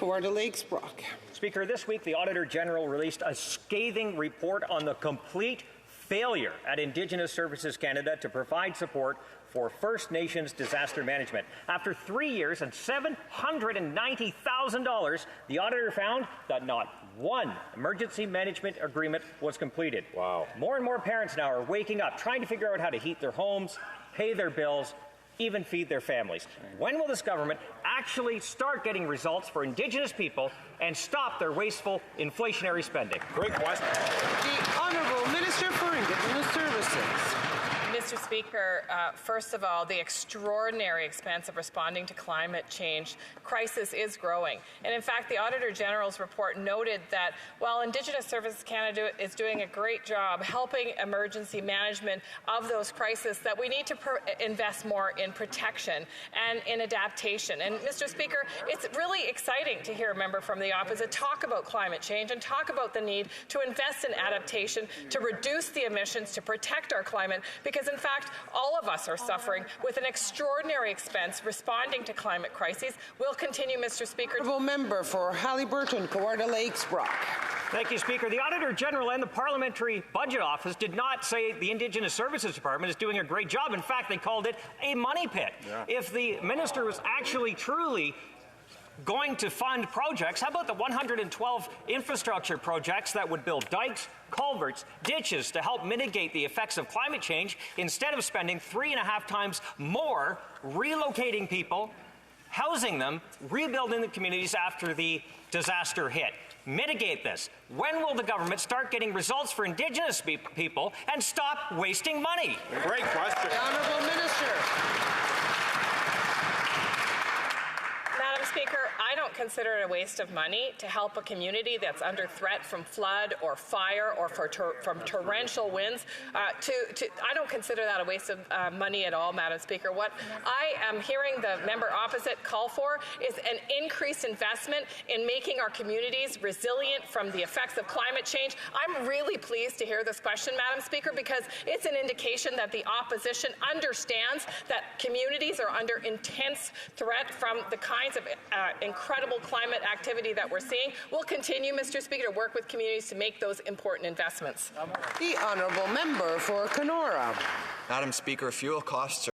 Kawartha Lakes Brock. Speaker, this week the Auditor General released a scathing report on the complete failure at Indigenous Services Canada to provide support for First Nations disaster management. After 3 years and $790,000, the auditor found that not one emergency management agreement was completed. Wow. More and more parents now are waking up, trying to figure out how to heat their homes, pay their bills, even feed their families. When will this government actually start getting results for Indigenous people and stop their wasteful inflationary spending? Great question. The Honourable Minister for Indigenous Services. Mr. Speaker, first of all, the extraordinary expense of responding to climate change crisis is growing. And in fact, the Auditor General's report noted that while Indigenous Services Canada is doing a great job helping emergency management of those crises, that we need to invest more in protection and in adaptation. And Mr. Speaker, it's really exciting to hear a member from the opposite talk about climate change and talk about the need to invest in adaptation, to reduce the emissions, to protect our climate, because in fact, all of us are suffering with an extraordinary expense responding to climate crises. We'll continue, Mr. Speaker. Honourable Member for Halliburton, Kawartha Lakes Brock. Thank you, Speaker. The Auditor General and the Parliamentary Budget Office did not say the Indigenous Services Department is doing a great job. In fact, they called it a money pit. Yeah. If the minister was actually truly going to fund projects, how about the 112 infrastructure projects that would build dikes, culverts, ditches to help mitigate the effects of climate change, instead of spending 3.5 times more relocating people, housing them, rebuilding the communities after the disaster hit? Mitigate this. When will the government start getting results for Indigenous people and stop wasting money? Great question. The Honourable Minister. Madam Speaker, I don't consider it a waste of money to help a community that's under threat from flood or fire or from torrential winds. I don't consider that a waste of money at all, Madam Speaker. What I am hearing the member opposite call for is an increased investment in making our communities resilient from the effects of climate change. I'm really pleased to hear this question, Madam Speaker, because it's an indication that the opposition understands that communities are under intense threat from the kinds of incredible climate activity that we're seeing. We'll continue, Mr. Speaker, to work with communities to make those important investments. The Honourable Member for Kenora. Madam Speaker, fuel costs